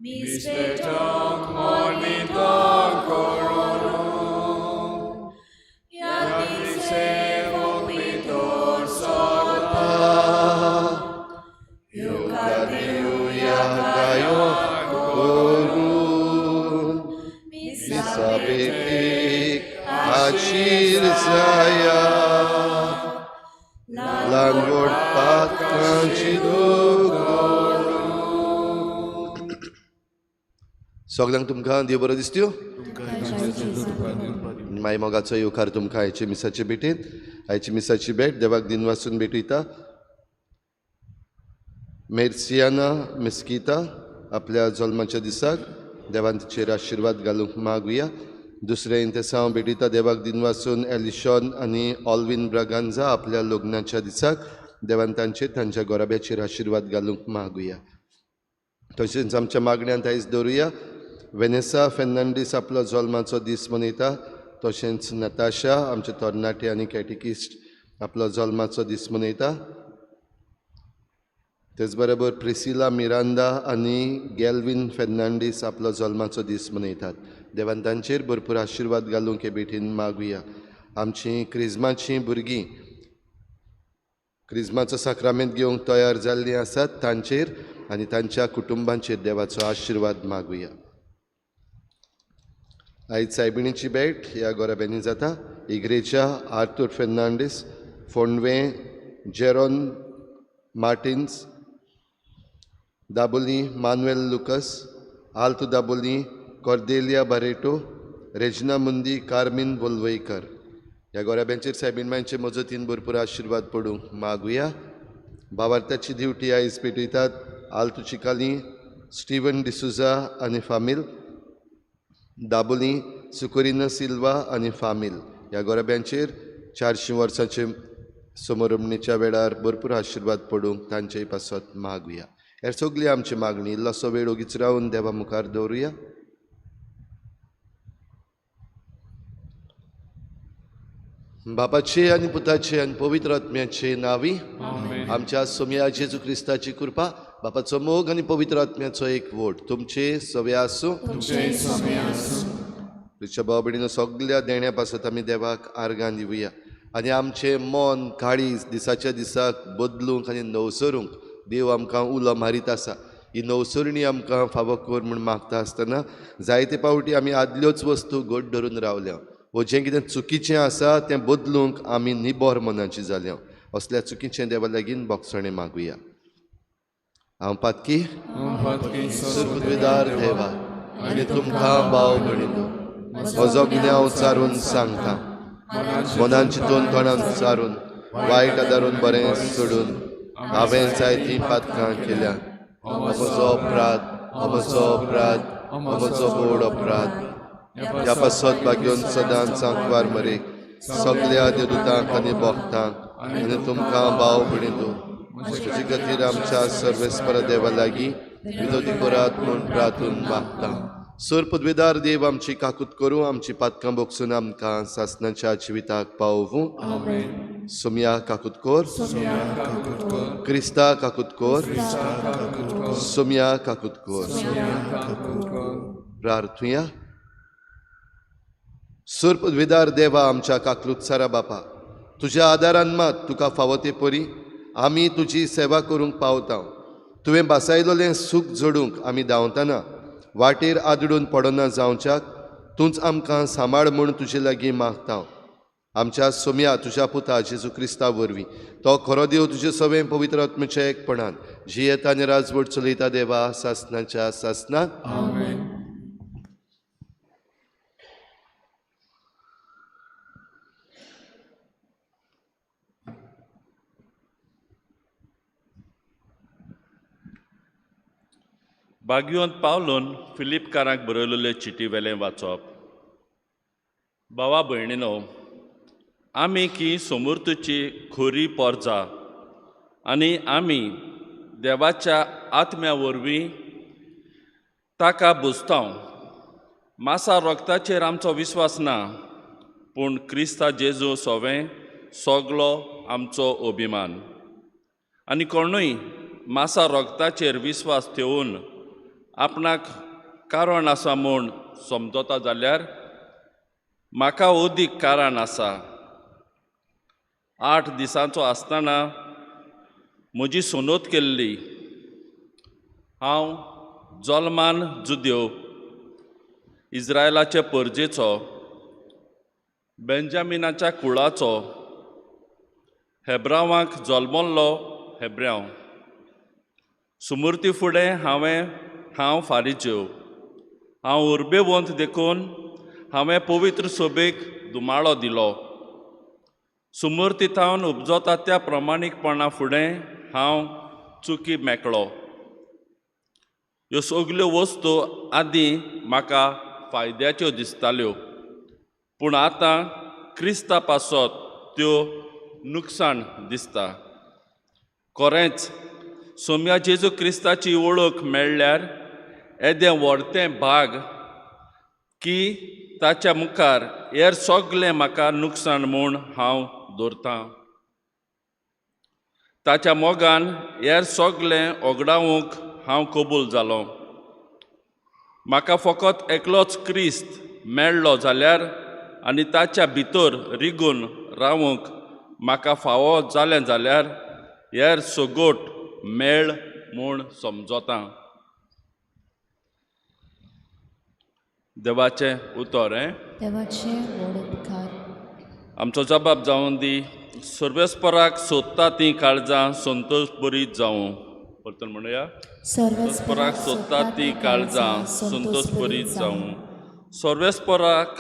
Mispetok mornitor koronum, Yati sevok mitor sota, Eucardiuia gaiot korun, Misabepik acir zaya, Langord patkan cidugor. Soglang तुमकां देव बरो दिसत्यो माय मोगाचो येवकार तुमकां आयचे मिसाचे भेटेन आयची मिसाची भेट देवाक दिन वाचून भेटयता मेर्सियाना मिस्किता आपल्या जल्माच्या दिसाक देवान तिचेर आशिर्वाद घालूंक मागुया दुसरे इंतेसांव भेटयता देवाक दिन वाचून एलिशॉन आनी ऑल्विन ब्रागांजा आपल्या लग्नाच्या दिसाक देवान तांच्या गोराब्याचेर आशिर्वाद घालूंक मागुया तशेंच आमच्या मागण्यांत आयज दवरुया वेनेसा फेर्नांडीस आपलो जल्माचो दीस मनयता तशेंच नताशा आमचे तरणाटे आनी कॅटिकिस्ट आपलो जल्माचो दीस मनयता तेच बरोबर प्रिसिला मिरांदा आनी गॅल्विन फेर्नांडीस आपलो जल्माचो दीस मनयतात देवान तांचेर भरपूर आशिर्वाद घालूंक हे भेटीन मागुया आमचीं क्रिस्माचीं भुरगीं क्रिस्माचो साक्रामेंत घेवंक तयार जाल्लीं आसात तांचेर आनी तांच्या कुटुंबांचेर देवाचो आशिर्वाद मागुया आयज सायबिणीची भेट ह्या गोराब्यांनी जाता इग्रेजा आर्थूर फेर्नांडीस फोंडवे जेरोन मार्टिन्स दाबोली मानुएल लुकस आल्तो दाबोली कॉर्देलिया बारेटो रेजना मुंदी कार्मिन वोल्वयकर ह्या गोराब्यांचेर सायबीण मजतीन भरपूर आशिर्वाद पडूंक मागुया भावार्थाची दिवटी आयज पेटयतात आल्तो चिकाली स्टीवन डिसुजा आनी फामील दाबोली सुकोरिना सिल्वा आनी फामील ह्या गोराब्यांचेर 400 वर्सांचे समारंभणेच्या वेळार भरपूर आशिर्वाद पडूंक तांचेय पासत मागुया हेर सगळी आमची मागणी इल्लोसो वेळ ओगीच रावन देवा मुखार दवरुया बापाचे आनी पुताचे आनी पवित्र आत्म्याचे नावी आमच्या सोम्या जेजू क्रिस्ताची कृपा बापाचो मोग आनी पवित्र आत्म्याचो एक वोट तुमचे सवे आसूं तुमच्या भाव भयणीनो सगळ्या देण्या पासत आमी देवाक आर्गां दिवया आनी आमचें मन काळीज दिसाच्या दिसाक बदलूंक आनी नवसरूंक देव आमकां उलो मारीत आसा ही नवसरणी आमकां फावो कर म्हूण मागता आसतना जायते पावटी आमी आदल्योच वस्तू घट धरून रावल्या वो जें कितें चुकीचें आसा तें बदलूंक आमी निबोर मनाची जाल्या असल्या चुकीचें देवा लागीं बोगसणें मागुया हांव पातकी सुरपदार देवा आनी तुमकां भाव भयणीनो म्हजो गुन्यांव चारून सांगता मनान चिंतून तोंडान चारून वायट आदारून बरें सोडून हांवें जायतीं पातकां केल्या म्हजो अपराध म्हजो व्हड अपराध ह्या पासत भाग्योन सदांच सांकवार मरेक सगळ्या देवदूतांक आनी भक्तांक आनी तुमकां भाव भयणीनो तुजे खातीर आमच्या सर्वेस्पर देवा लागीं विनोदी करात म्हूण प्रार्थून मागता सर पदवेदार देव आमची काकूत करूं आमची पातकां बोगसून आमकां सासणाच्या जिविताक पावूं सोम्या काकूत कोर क्रिस्ता काकूत कोर सोम्या काकूत कोर प्रार्थुया सर पदवेदार देवा आमच्या काकलूत सारा बापा तुज्या आदारान मात तुका फावो ते परी आमी तुजी सेवा करूंक पावता तुवें बासायलोलें सूख जोडूंक आमी धांवतना वाटेर आदडून पडना जावच्याक तूंच आमकां सांबाळ म्हूण तुजे लागीं मागता आमच्या सोम्या तुज्या पुता जेजू क्रिस्ता वरवीं तो खरो देव तुजे सवें पवित्र आत्म्याच्या एकपणान जियेता आनी राजवट चलयता देवा सासणाच्या सासणाक बागयोंत पावलोन फिलिपकारांक बरयलेले चिटी वेलें वाचप भावा भयणीनो आमी की समृद्धीची खोरी पोरजा आनी आमी देवाच्या आत्म्या वरवीं ताका बुजतांव मासा रोगताचेर आमचो विस्वास ना पूण क्रिस्ता जेजू सोवें सगलो आमचो अभिमान आनी कोणूय मासा रोगताचेर विस्वास ठेवून आपणाक कारण आसा म्हूण समजता जाल्यार म्हाका ओदीक कारण आसा. 8 दिसांचो आसतना म्हजी सोनोत केल्ली. हांव जल्मान जुद्यो, इज्रायलाचे परजेचो, बेंजामिनाच्या कुळाचो, हेब्रावांक जल्मल्लो हेब्राव. सुमूर्ती फुडें हांव फारिज्यो. हांव उर्बेवंत देखून हांवें पवित्र सोबेक दुमाळो दिलो. सुमूर्तीतावन उपजता त्या प्रमाणीकपणा फुडें हांव चुकी मेकळो. ह्यो सगल्यो वस्तू आदीं म्हाका फायद्याच्यो दिसताल्यो, पूण आतां क्रिस्ता पासत त्यो नुकसाण दिसता. खरेंच सोम्या जेजू क्रिस्ताची वळख मेळ्ळ्यार येदें व्हडतें भाग की ताच्या मुखार हेर सगलें म्हाका नुकसाण म्हूण हांव दवरतां. ताच्या मोगान हेर सगलें ओगडावंक हांव कबूल जालों. म्हाका फकत एकलोच क्रिस्त मेळ्ळो जाल्यार आनी ताच्या भितर रिगून रावूंक म्हाका फावो जालें जाल्यार हेर सगोट मेळ म्हूण समजतां. देवाचें उतर देवाचे व्हड उपकार. आमचो जबाब जावन दी. सर्वेस्पराक सोदता तीं काळजां संतोश बरीत जावं. परतून म्हणुया. सर्वेस्पराक सोदता तीं काळजां संतोश बरीत जावं. सर्वेस्पराक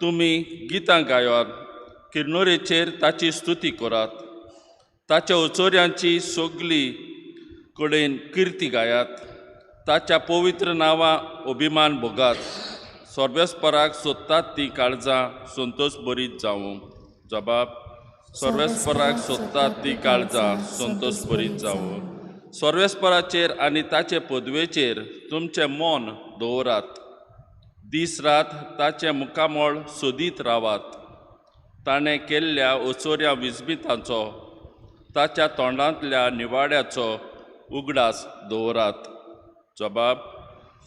तुमी गितां गायात, किर्नोरेचेर ताची स्तुती करात. ताच्या उचोऱ्यांची सगली कडेन किर्ती गायात. ताच्या पवित्र नांवां अभिमान भोगात. सर्वेस्पराक सोदतात तीं काळजां संतोश बरीत जावं. जबाब. सर्वेस्पराक सोदतात तीं काळजां संतोश बरीत जावं. सर्वेस्पराचेर आनी ताचे पदवेचेर तुमचें मन दवरात. दीस रात ताचें मुखामळ सोदीत रावात. ताणें केल्ल्या ओचोऱ्या विजबितांचो, ताच्या तोंडांतल्या निवाड्याचो उगडास दवरात. जबाब.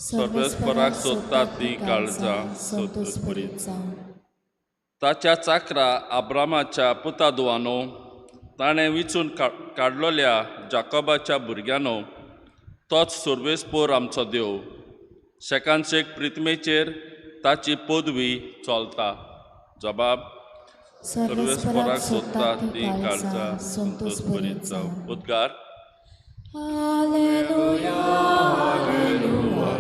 सर्वेस्पराक सोदतात तीं काळजां संतोश बरीत जावं. ताच्या चाकरा आब्रामाच्या पुतादुवानो, ताणें विचून काडलोल्या जाकोबाच्या भुरग्यानो, तोच सर्वेस्पोर आमचो देव. शेकान शेक प्रितमेचेर ताची पदवी चलता. जबाब. सर्वेस्पराक सोदतात तीं काळजां संतोश बरीत जावं. उद्गार. Hallelujah, hallelujah,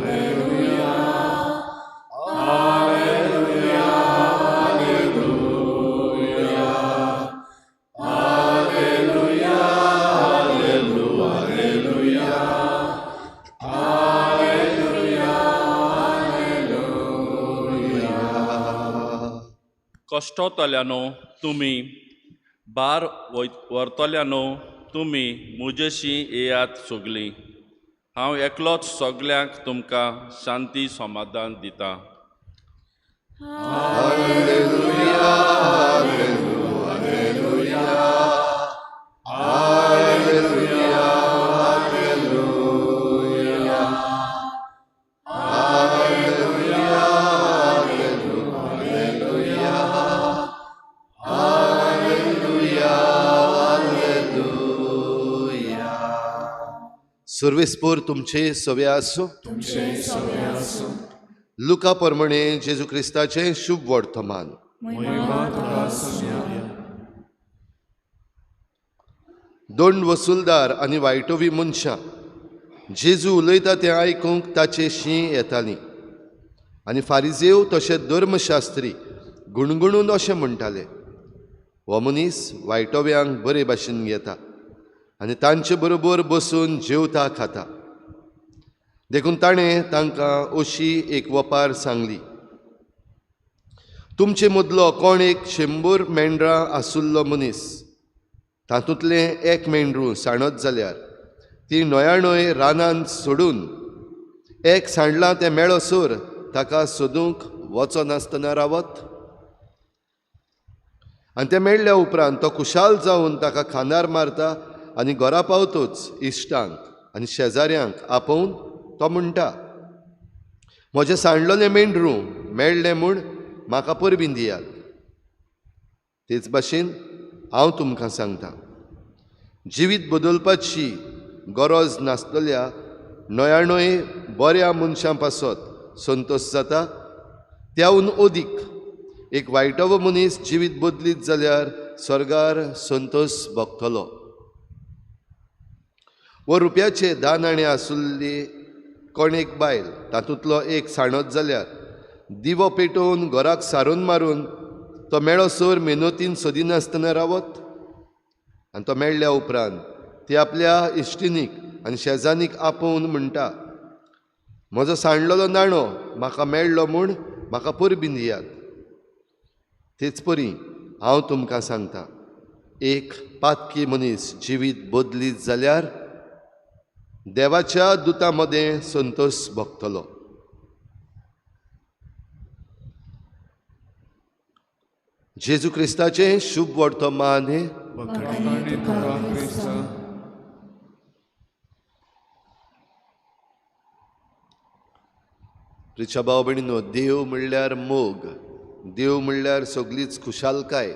hallelujah, hallelujah, hallelujah, hallelujah, hallelujah. कश्टोतल्यानो तुमी, भार व्हरतल्यानो तुमी म्हजेशी येयात सगलीं. हांव एकलोच सगल्यांक तुमकां शांती समाधान दिता. Hallelujah, hallelujah, hallelujah, hallelujah, hallelujah, hallelujah, hallelujah, hallelujah. सर्वेस्पोर तुमचे सवे आसूं. लुका प्रमाणे जेजू क्रिस्ताचें शुभ वर्तमान. दोन वसूलदार आनी वायटोवी मनशां जेजू उलयता तें आयकूंक ताचे शीं येतालीं. आनी फारिजेव तशें धर्मशास्त्री गुणगुणून अशें म्हणटाले, हो मनीस वायटोव्यांक बरे भाशेन घेता आनी तांचे बरोबर बसून जेवता खाता. देखून ताणें तांकां अशी एक वपार सांगली. तुमचे मदलो कोण एक 100 मेंढरां आसुल्लो मनीस, तातूंतलें एक मेंढरूं सांडत जाल्यार ती न्हय रानांत सोडून एक सांडलां तें मेळसर ताका सोदूंक वचनासतना रावत. आनी तें मेळ्ळ्या उपरांत तो खुशाल जावन ताका खांदार मारता आनी घरा पावतूच इश्टांक आनी शेजाऱ्यांक आपोवन तो म्हणटा, म्हजें सांडलोलें मेंढरूं मेळ्ळें म्हूण म्हाका परबीं दियात. तेच भाशेन हांव तुमकां सांगतां, जिवीत बदलपाची गरज नासतल्या नोयाणोय बऱ्या मनशां पासत संतोश जाता. त्याहून अदीक एक वायटवो मनीस जिवीत बदलीत जाल्यार स्वर्गार संतोश भोगतलो. वो रुपयाचे 10 नाणे आसुल्ली कोण एक बायल तातूंतलो एक साणत जाल्यार दिवो पेटोवन घराक सारून मारून तो मेळोसर मेहनतीन सोदिनासतना रावत. आनी तो मेळ्ळ्या उपरांत ती आपल्या इश्टिनीक आनी शेजानीक आपोवन म्हणटा, म्हजो सांडलोलो नाणो म्हाका मेळ्ळो म्हूण म्हाका परबीं दियात. तेच परी हांव तुमकां सांगतां, एक पातकी मनीस जिवीत बदलीत जाल्यार देवाच्या दुतां मदें संतोश भोगतलो. जेजू क्रिस्ताचें शुभ वर्तमान हे वखणांनी तुका क्रिस्ता. रिचा भाव भयणीनो, देव म्हणल्यार मोग, देव म्हणल्यार सगळीच खुशालकाय.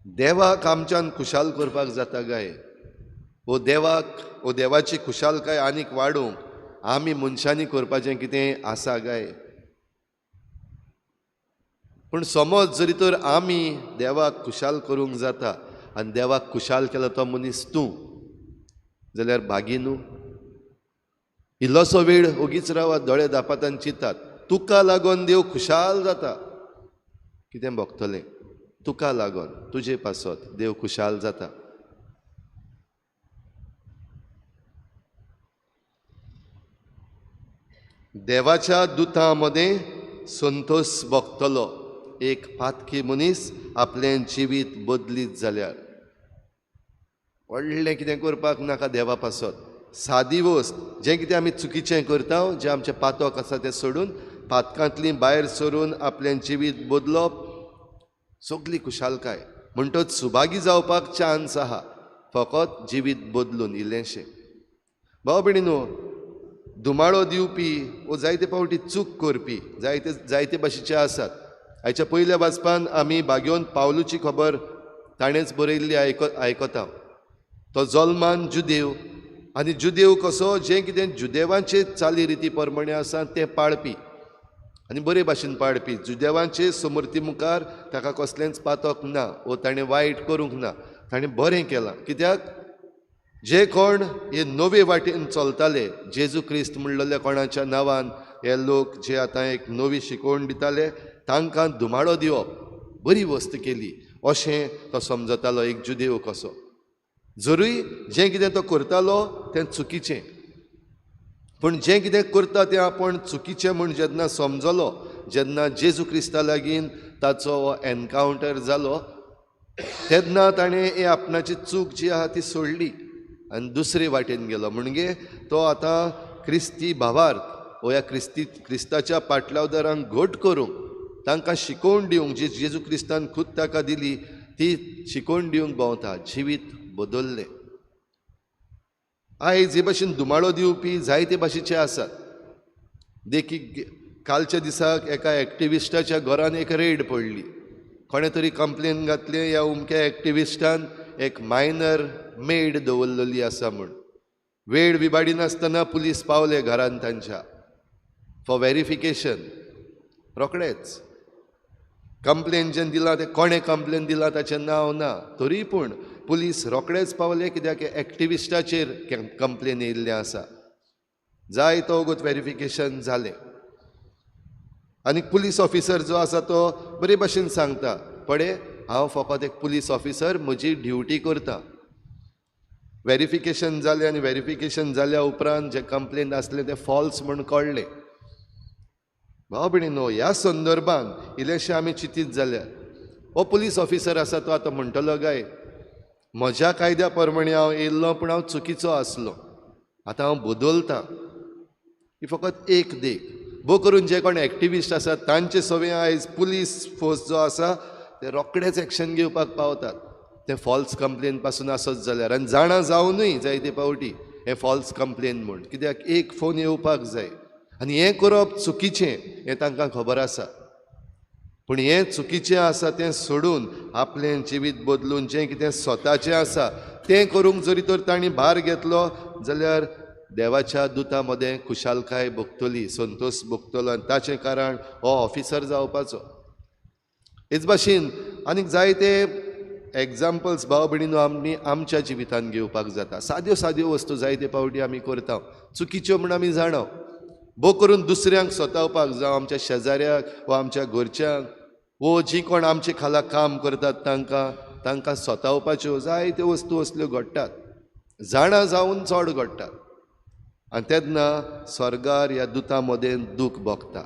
देवाक आमच्यान खुशाल करपाक जाता काय? वो देवाची खुशालकाय आनीक वाडोवंक आमी मनशांनी करपाचें कितें आसा काय? पूण समज जरी तर आमी देवाक खुशाल करूंक जाता आनी देवाक खुशाल केलो तो मनीस तूं, जाल्यार भागी न्हू. इल्लोसो वेळ ओगीच रावात, दोळे धापातान चिंतात, तुका लागोन देव खुशाल जाता. कितें भोगतलें? तुका लागोन, तुजे पासत देव खुशाल जाता. देवाच्या दुतां मदें संतोश भोगतलो एक पातकी मनीस आपलें जिवीत बदलीत जाल्यार. व्हडलें कितें करपाक नाका देवा पासत. सादी वस्त, जें कितें आमी चुकीचें करता, जें आमचें पातक आसा तें सोडून पातकांतलीं भायर सरून आपलें जिवीत बदलप, सगली खुशालकाय. म्हणटच सुभागी जावपाक चान्स आहा, फकत जिवीत बदलून इल्लेंशें. भाव भयणीनो, धुमाळो दिवपी वो जायते फावटी चूक करपी जायते भाशेचे आसात. हाच्या पयल्या वाचपान आमी बागेवन पावलूची खबर ताणेंच बरयल्ली आयकता. तो जल्मान जुदेव आनी जुदेव कसो, जें कितें जुदेवांचे चाली रिती प्रमाणे आसा तें पाळपी आनी बरे भाशेन पाळपी. जुदेवांचे समर्थी मुखार ताका कसलेंच पातक ना, वो ताणें वायट करूंक ना, ताणें बरें केलां. कित्याक जे कोण हे नवे वाटेन चलताले, जेजू क्रिस्त म्हणलेल्या कोणाच्या नांवान हे लोक जे आतां एक नवी शिकवण दिताले, तांकां धुमाळो दिवप बरी वस्त केली अशें तो समजतालो एक जुदेव कसो. जरूय जें कितें तो करतालो तें चुकीचें, पूण जें कितें करता तें आपूण चुकीचें म्हूण जेन्ना समजलो, जेन्ना जेजू क्रिस्ता लागीं ताचो एनकावंटर जालो, तेन्ना ताणें हे आपणाची चूक जी आहा ती सोडली आनी दुसरे वाटेन गेलो. म्हणजे तो आतां क्रिस्ती भावार्थ वो ह्या क्रिस्ताच्या पाटलावदारांक घट करूंक, तांकां शिकोवन दिवंक, जी जेजू क्रिस्तान खूद ताका दिली ती शिकोवन दिवंक भोंवता. जिवीत बदल्लें. आयज हे भाशेन धुमाळो दिवपी जायते भाशेचे आसात. देखीक कालच्या दिसाक एका एक्टिविस्टाच्या घरान एक रेड पडली. कोणे तरी कंप्लेन घातली ह्या उमक्या एक्टिविस्टान एक मायनर मेड दवरलेली आसा म्हूण. वेळ विबाडी नासतना पुलीस पावले घरान तांच्या फॉर व्हेरिफिकेशन. रोखडेच कंप्लेन जें दिलां तें कोणें कंप्लेन दिलां ताचें नांव ना, तरी पूण पुलीस रोखडेच पावले, कित्याक एक्टिविस्टाचेर कंप्लेन येयल्लें आसा. जाय तो वगत व्हेरिफिकेशन जालें आनी पुलीस ऑफिसर जो आसा तो बरे भाशेन सांगता, पळय हांव फकत एक पुलीस ऑफिसर, म्हजी ड्युटी करता. व्हेरिफिकेशन जालें आनी व्हेरिफिकेशन जाल्या उपरांत जें कंप्लेन आसलें तें फॉल्स म्हूण कळ्ळें. भाव भयणीनो, ह्या संदर्भांत इल्लेशें आमी चिंतीत जाल्यार हो पुलीस ऑफिसर आसा तो आतां म्हणटलो काय, म्हज्या कायद्या प्रमाणे हांव येयल्लो पूण हांव चुकीचो आसलो, आतां हांव बदलतां. ही फकत एक देख. भोव करून जे कोण एक्टिविस्ट आसात तांचे सगळे आयज पुलीस फोर्स जो आसा ते रोखडेच एक्शन घेवपाक पावतात. ते फॉल्स कंप्लेन पासून आसत जाल्यार, आनी जाणा जावनूय जायते फावटी हे फॉल्स कंप्लेन म्हूण. कित्याक एक फोन येवपाक जाय आनी हें करप चुकीचें हें तांकां खबर आसा. पूण हें चुकीचें आसा तें सोडून आपलें जिवीत बदलून जें कितें स्वताचें आसा तें करूंक जरी तर तांणी भार घेतलो जाल्यार देवाच्या दुता मदें खुशालकाय भोगतली, संतोश भोगतलो आनी ताचें कारण हो ऑफिसर जावपाचो. हेच भाशेन आनीक जायते एग्जाम्पल्स भाव भयणीनो आमी आमच्या जिवितांत घेवपाक जाता. साद्यो साद्यो वस्तू जायते फावटी आमी करता, चुकीच्यो म्हूण आमी जाणव. भोव करून दुसऱ्यांक स्वतावपाक जावं आमच्या शेजाऱ्याक वा आमच्या घरच्यांक वो जी कोण आमचे खाला काम करतात तांकां स्वतावपाच्यो जायत्यो वस्तू असल्यो घडटात, जाणा जावन चड घडटात. आनी तेन्ना स्वर्गार ह्या दुतां मदें दूख भोगता.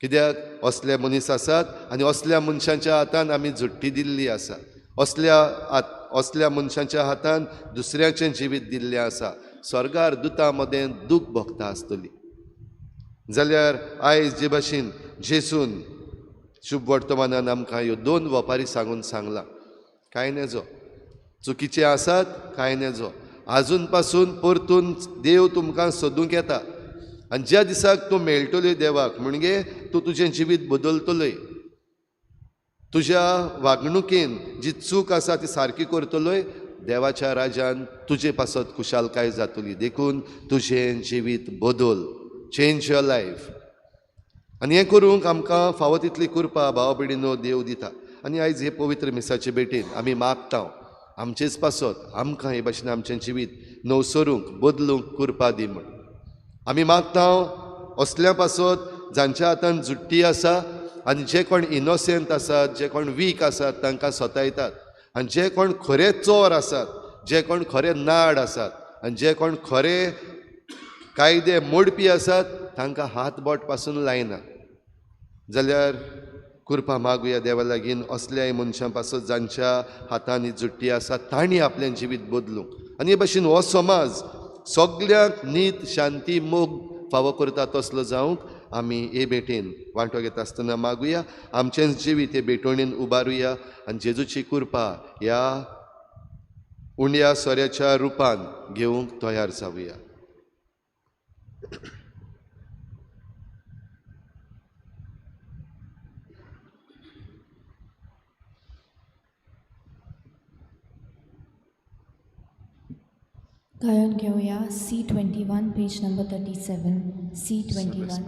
कित्याक असले मनीस आसात आनी असल्या मनशांच्या हातान आमी झुट्टी दिल्ली आसा. असल्या मनशांच्या हातान दुसऱ्याचें जिवीत दिल्लें आसा. स्वर्गार दुतां मदें दूख भोगता आसतली. जाल्यार आयज जे भाशेन जेसून शुभ वर्तमानान आमकां ह्यो 2 वपारी सांगून सांगला, कांय नजो चुकीचे आसात, कांय नजो आजून पासून परतून देव तुमकां सोदूंक येता. आनी ज्या दिसाक तूं मेळटलोय देवाक म्हणजे तूं तुजें जिवीत बदलतलोय, तुज्या वागणुकेन जी चूक आसा ती सारकी करतलोय, देवाच्या राजान तुजे पासत खुशालकाय जातली. देखून तुजें जिवीत बदल, चेंज युअर लायफ. आनी हें करूंक आमकां फावो तितली कृपा भाव भयणीनो देव दिता. आनी आयज हे पवित्र मिसाचे भेटेन आमी मागता आमचेच पासत आमकां हे भाशेन आमचें जिवीत नवसरूंक बदलूंक कृपा दी म्हण. आमी मागता असल्या पासत जांच्या हातान जुट्टी आसा आनी जे कोण इनोसेंट आसात, जे कोण वीक आसात तांकां स्वतायतात. आनी जे कोण खरे चोर आसात, जे कोण खरे नाड आसात आनी जे कोण खरे कायदे मोडपी आसात तांकां हात बोट पासून लायना. जाल्यार कृपा मागुया देवा लागीं असल्याय मनशां पासत जांच्या हातांनी जुट्टी आसा तांणी आपलें जिवीत बदलूंक आनी हे भाशेन हो समाज सगळ्यांक नीत शांती मोग फावो करता तसलो जावंक आमी हे भेटेन वांटो घेता आसतना मागुया. आमचें जिवीत हे भेटोणेन उबारुया आनी जेजूची कृपा ह्या उंड्या सोऱ्याच्या रुपान घेवंक तयार जावया. गायन घेऊया C21 पेज नंबर 37. C21.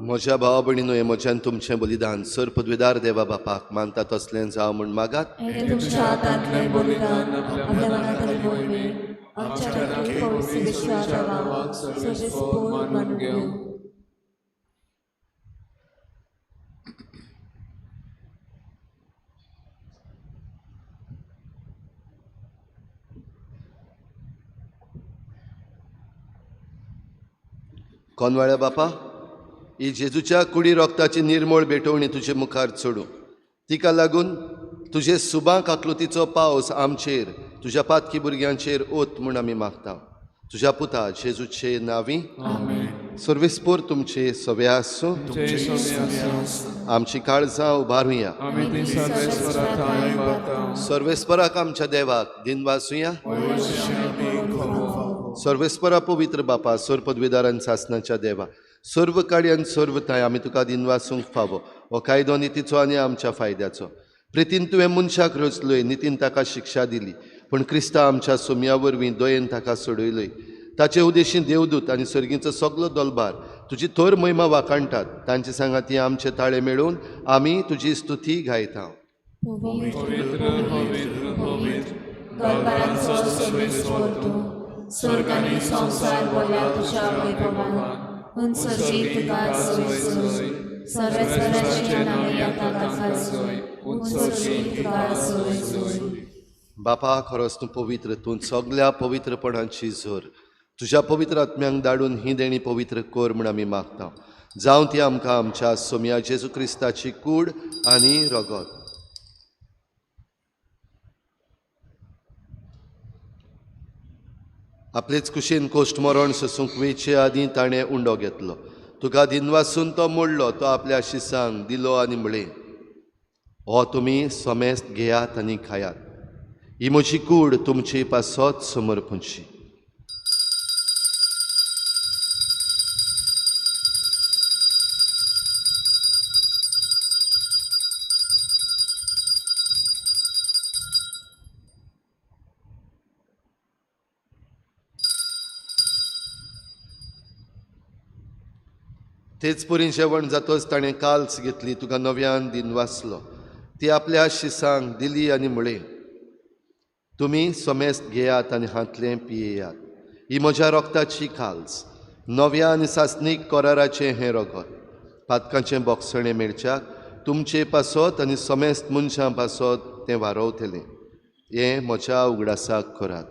म्हज्या भावा भयणीनो हे म्हज्यान तुमचें बलिदान सर पदवीदार देवा बापाक मानता तसलें जावं म्हूण मागात. तुमच्या हातांतलें बलिदान आपल्या मनांतली वळवी आमच्या खातीर पवित्र विश्वाच्या गांवाक सर्वेस्पोर मानून घेवं. कोनवाळ्या बापा, ही जेजूच्या कुडी रोगताची निर्मळ भेटवणी तुजे मुखार चडूं. तिका लागून तुजे सुबांक आकृतीचो पावस आमचेर तुज्या पातकी भुरग्यांचेर ओत म्हूण आमी मागता. तुज्या पुता जेजूचे नांवी सर्वेस्पोर तुमचे सवे आसूं. आमची काळजां उबारुया. सर्वेस्पराक आमच्या देवाक दिन वासुया. सर्वेस्परा पवित्र बापा सर पदवीदारांच्या आसनाच्या देवा सर्व काळी आनी सर्व थाय आमी तुका दिनवासूंक फावो हो कायदो नितीचो आनी आमच्या फायद्याचो. प्रितीन तुवें मनशाक रचलोय, नितीन ताका शिक्षा दिली, पण क्रिस्ता आमच्या सोमया वरवीं दयेन ताका सोडयलोय. ताचे उदेशी देवदूत आनी सर्गीचो सगलो दलबार तुजी थोर महिमा वाखाणटात. तांचे सांगाती आमचे ताळे मेळोवन आमी तुजी स्तुती गायता. दरबारांचो सर्वेस्वर तूं, स्वर्ग आनी संवसार बोल्या तुज्या वैभवान. उंचशी तुका सोय सोय, सर्वेस्वराची नावे ताका सोय. उंचशी तुका सोय सोय. बापा, खरोच तूं पवित्र, तूं सगल्या पवित्रपणाची झर. तुज्या पवित्र आत्म्यांक धाडून ही देणी पवित्र कोर म्हूण आमी मागता. जावं ती आमकां आमच्या सोमया जेजू क्रिस्ताची कूड आनी रगत. आपलेच कुशीन कोश्ट मरण सोसूंक वेचे आदीं ताणें उंडो घेतलो. तुका दिनवासून तो मोडलो, तो आपल्या शिसांक दिलो आनी म्हळें, हो तुमी सोमेस्त घेयात आनी खायात. ही म्हजी कूड तुमची पासत समर्पणची. तेच परी जेवण जातच ताणें काल्स घेतली, तुका नव्यान दिनवासलो. ती आपल्या शिसांक दिली आनी म्हळें, तुमी सोमेस्त घेयात आनी हातलें पियेयात. ही म्हज्या रोगताची काल्स, नव्या आनी सासनीक कोराराचें हें रगत. पातकांचें बोगसणें मेळच्याक तुमचे पासत आनी सोमेस्त मनशां पासत तें वारोवतलें. हें म्हज्या उगडासाक करात.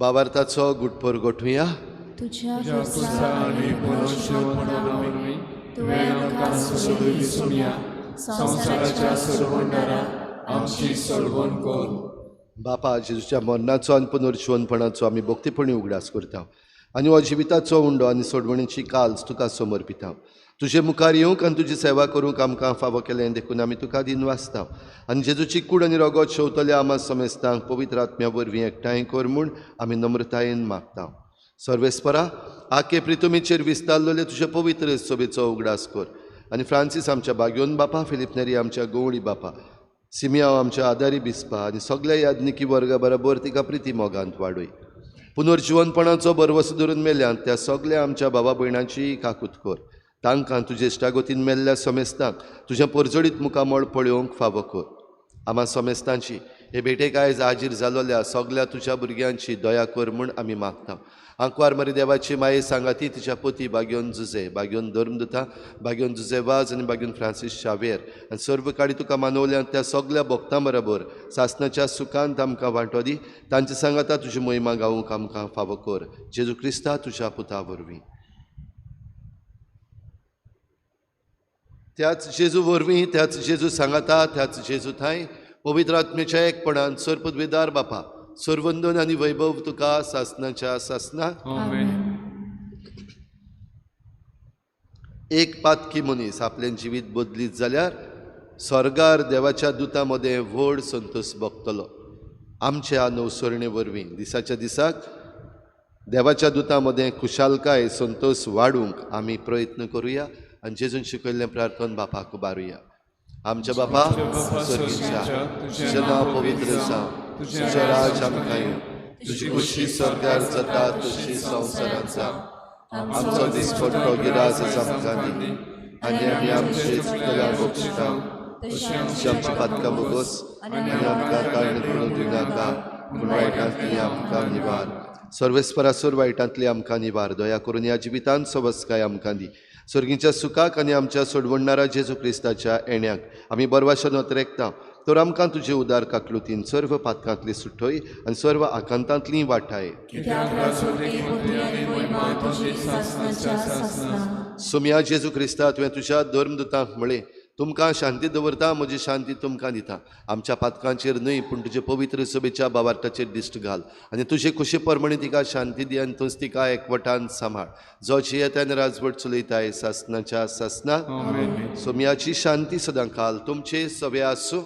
बाबार्थाचो गुटपर गोठुया. तुझ्या खुसा आनी मनोशेवणावरवीं तुवें आमकां सोडून सुमया संवसाराच्या सोडवणारा आमची सोडवण कर. बापा, जेजूच्या मरणाचो आनी पुनर्जीवनपणाचो आमी भक्तीपणी उगडास करता आनी हो जिविताचो उंडो आनी सोडवणीची काल्स तुका समर्पिता. तुजे मुखार येवंक आनी तुजी सेवा करूंक आमकां फावो केलें देखून आमी तुका दिनवासता. आनी जेजूची कूड आनी रगत शेवतल्या आमा समेस्तांक पवित्र आत्म्या वरवीं एकठांय कर म्हूण आमी नम्रतायेन मागता. सर्वेस्परा, आखे प्रितुमीचेर विस्तारलेले तुजे पवित्र सोबेचो उगडास कर. आनी फ्रांसीस आमच्या बागयोन बापा, फिलिप नेरी आमच्या गवळी बापा, सिमियांव आमच्या आदारी बिस्पा आनी सगळ्या यादनिकी वर्गा बरोबर तिका प्रिती मोगांत वाडय. पुनर्जीवनपणाचो बरवसो धरून मेल्यांत त्या सगळ्या आमच्या भावा भयणांची काकूत कर. तांकां तुजे इश्टागोतीन मेल्ल्या समेस्तांक तुजें परजडीत मुखामळ पळोवंक फावो कर. आमा समेस्तांची हे भेटेक आयज हाजीर जालोल्या सगळ्या तुज्या भुरग्यांची दया कर म्हूण आमी मागता. आंकवार मरी देवाची माये सांगाती तिच्या पोती बागयोन जुजे, बागयोन धर्मदुता, बागयोन जुजे वाज आनी बागयोन फ्रांसीस शावेर आनी सर्व काळी तुका मानवल्या त्या सगळ्या भक्तां बरोबर सासणाच्या सुखांत आमकां वांटो दी. तांचे सांगाता तुजी महिमा गावूंक आमकां फावो कर. जेजू क्रिस्ता तुज्या पुता वरवीं. त्याच जेजू वरवीं, त्याच जेजू सांगाता, त्याच जेजू थाय पवित्र आत्म्याच्या एकपणान सर्पद्वेदार बापा, सर्वंदन आनी वैभव तुका सासणाच्या सासना. एक पातकी मनीस आपलें जिवीत बदलीत जाल्यार स्वर्गार देवाच्या दुतां मदें व्हड संतोश भोगतलो. आमच्या नवसरणे वरवीं दिसाच्या दिसाक देवाच्या दुतां मदें खुशालकाय संतोश वाडूंक आमी प्रयत्न करुया आनी जेजून शिकयल्लें प्रार्थन बापाक उबारुया. आमच्या बापा सर्गीच्या, तुजें नांव पवित्र जावं, तुजें राज आमकां येवं, तुजी खुशी स्वर्गार जाता तशी संवसारांत जावं. आमचो दिसपट्टो गिरास आमकां दी आनी आमी आमचे चुकल्यांक बक्षिता तशी आमची पातकां बोगोस आनी आमकां तारण करूं दिनाका, पूण वायटांतली आमकां निवार. सर्वेस्परासुर वायटांतली आमकां निवार. दया करून ह्या जिवितांत सवस्काय आमकां दी. सर्गीच्या सुखाक आनी आमच्या सोडवणारा जेजू क्रिस्ताच्या येण्याक आमी बरवाशेन वतरेकता. तर आमकां तुजे उदार काकलुतीन सर्व पातकांतली सुटय आनी सर्व आकांतांतली वाटाय. सोमया जेजू क्रिस्ता तुवें तुज्या धर्मदुतांक म्हळें, तुमकां शांती दवरता, म्हजी शांती तुमकां दिता. आमच्या पातकांचेर न्हय पूण तुजे पवित्र सभेच्या बाबार्टाचेर दिश्ट घाल आनी तुजे खुशी परमणी तिका शांती दी आनी तूंच तिका एकवटान सांबाळ. जोची येत्यान राजवट चलयताय सासनाच्या सासना. सोम्याची शांती सदां काल तुमचे सवे आसूं.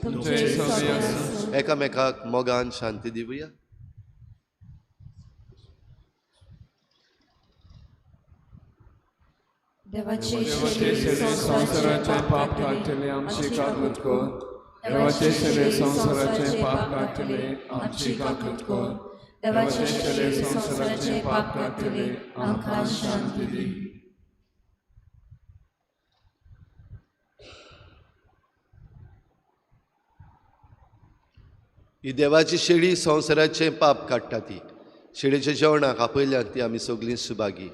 एकामेकाक मोगान शांती दिवया. देवाचे संसाराचे पाप काढले आमची काकूत कर. देवाचे शरीर संसाराचे पाप काढले आमची काकूत कर. देवाचे शरीर संसाराचे पाप काढले आमकां शांती दी. ही देवाची शेळी संवसाराचे पाप काडटा ती. शेळीच्या जेवणाक आपयल्यान ती आमी सगळीं सुभागी.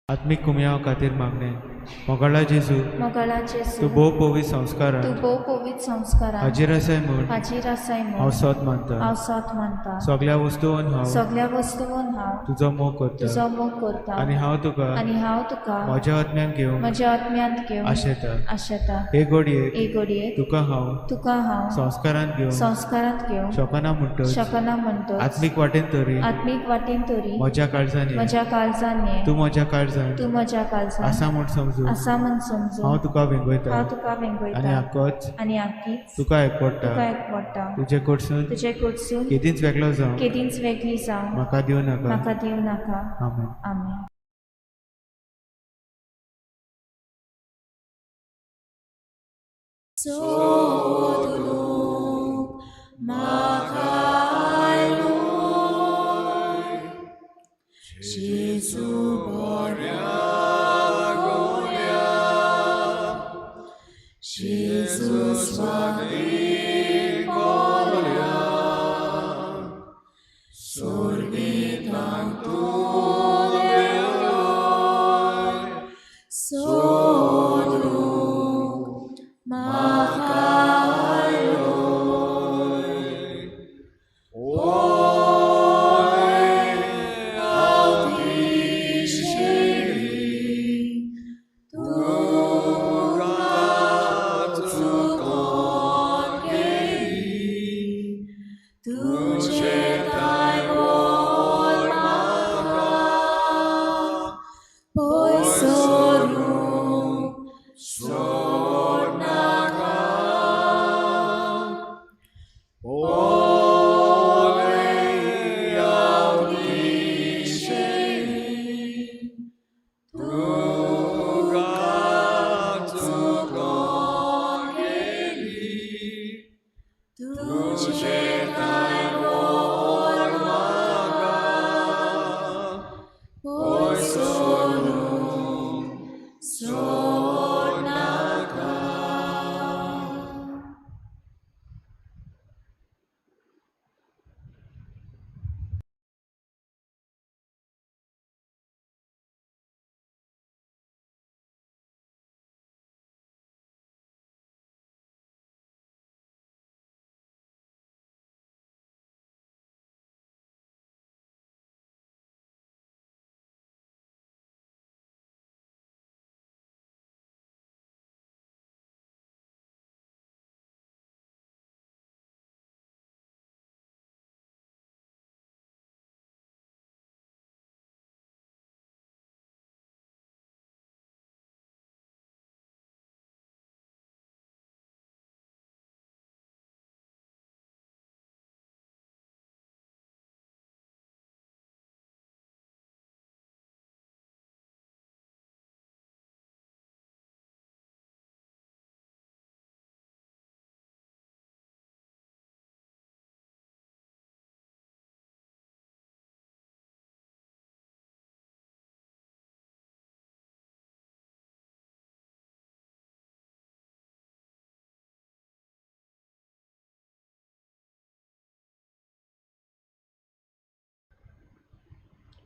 आत्मिक कुमयाव खातीर मागणे. मोगाळा जेजू तूं भोव पवित्र संस्कारान तू भोव पवित्र संस्कारान हाजीर आसाय म्हूण हाजीर आसाय हांव म्हूण सत मानता. हांव सत मानता. सगळ्या वस्तूंन हांव सगळ्या वस्तूंन हांव तुजो मोग करता तुजो मोग करता आनी हांव तुका आनी हांव तुका म्हज्या आत्म्यान घेवंक म्हज्या आत्म्यांत घेवन आशेता. आशेता. हे घडयेक एक घडयेक तुका हांव संस्कारान घेवन संस्कारांत घेवन शकना म्हणटच शकना म्हणटच आत्मीक वाटेन तरी आत्मीक वाटेन तरी म्हज्या काळजांनी म्हज्या काळजांनी तूं म्हज्या काळजान तूं म्हज्या काळजांत आसा म्हूण समजून आसा म्हूण समजून हांव तुका वेंगयता हांव तुका आनी वेंगयता आक्कोच आनी आख्खीच तुका एकवडटा. तुका एकवडटा. तुजे कडसून तुजे कडसून केदींच वेगळो जावं केदींच वेगळी जावं म्हाका दिवं नाका. म्हाका दिवं नाका. आमेन. आमेन.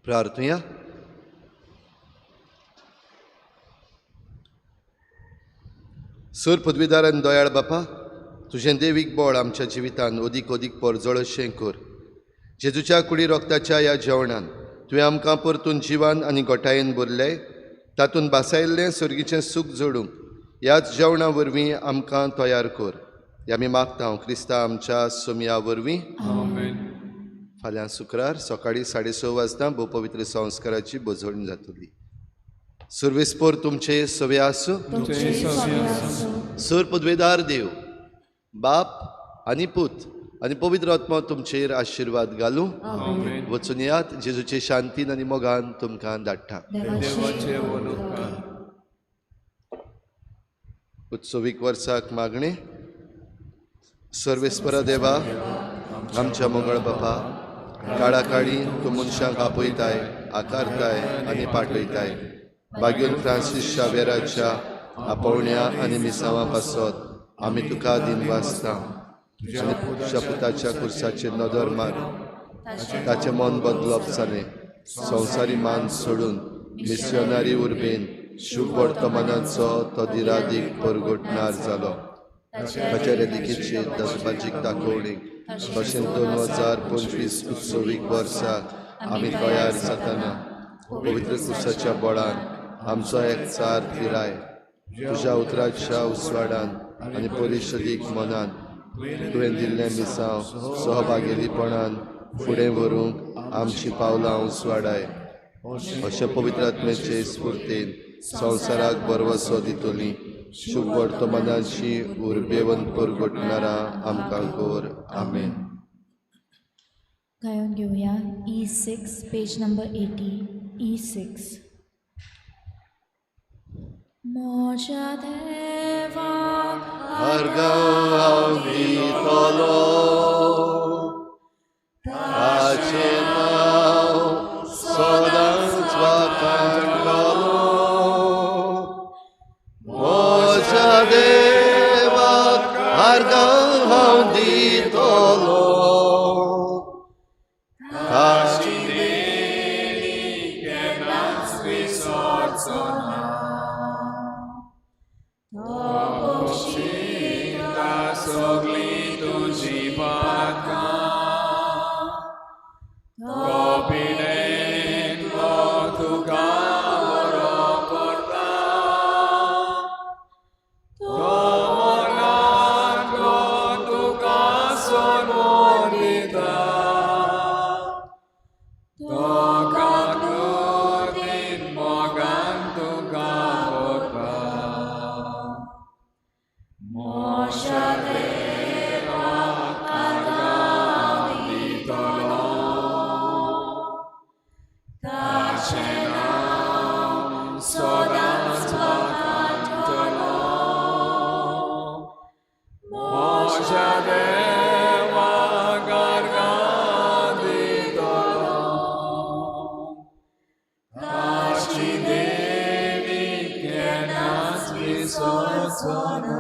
प्रार्थया. सूर पदवीदार आनी दोयाळ बापा, तुजें देवीक बोळ आमच्या जिवितान ओदीक ओदीक परजळशें कर. जेजूच्या कुडी रोगताच्या ह्या जेवणान तुवें आमकां परतून जिवान आनी गोठायेन भरलें. तातूंत बासायल्लें सर्गीचें सूख जोडूंक ह्याच जेवणा वरवीं आमकां तयार कर. हें आमी मागता क्रिस्ता आमच्या सोमया वरवीं. आमेन. फाल्यां शुक्रार सकाळीं 6:30 वाजता भोव पवित्र संस्काराची बजवणी जातली. सुरवेस्पोर तुमचे सवे आसूं. तुमचे सवे आसूं. सूर पदवेदार देव, बाप आनी पूत आनी पवित्र आत्मा तुमचेर आशिर्वाद घालूं. आमेन. वचून यात जेजूचे शांतीन आनी मोगान तुमकां धाडटा. देवाचे अनुग्रह. उत्सवीक वर्साक मागणे. सर्वेस्परा देवा, आमच्या मंगळ बापा, काळा काळी तूं मनशांक आपयताय, आकारताय आनी पाठयताय. बागेन फ्रांसीस शावेराच्या आपोवण्या आनी मिसांवां पासत आमी तुका दिन वाचता. तुज्या पुताच्या कुर्साचेर नदर मार. ताचें मन बदलप जालें. संवसारी मान सोडून मिस्योनारी उर्बेन शुभ वर्तमानाचो तो दिरादीक परगटणार जालो. ताच्या रेलिकेची दसपाचीक दाखोवणीक तशेंच 2025 उत्सवीक वर्साक आमी तयार जाताना पवित्र कुर्साच्या बोळान आमचो एकचार पिराय तुज्या उतराच्या उसवाडान आनी परिशदीक मनान तुवें दिल्लें मिसांव सहभागिलीपणान फुडें व्हरूंक आमची पावलां उसवाडाय. अशे पवित्र आत्म्याचे स्फूर्तेन संवसाराक बरवसो दितली शुभ वर्तमानाची उर्बेवंत परगटणारा आमकां कर. आमेन. गायन घेऊया E6 पेज नंबर 80. E6. मोच्या देवा हार्गांव दितलो, ताचें नांव सदांच वाखाणटलो. मोच्या देवाक हार्गांव हांव दितलो, ताची देणी केन्नाच विसरचो ना. सगळी तुजी बातकां तो पिडेंतलो तुका बरो करता. तो मनांतलो तुका सोडून दिता. तो काकुतीन मोगान तुका भरता. मोशा सदांच वाखाणटलो. मोच्या देवाक हार्गां दितलो, ताची देणी केन्नाच विसरचो ना.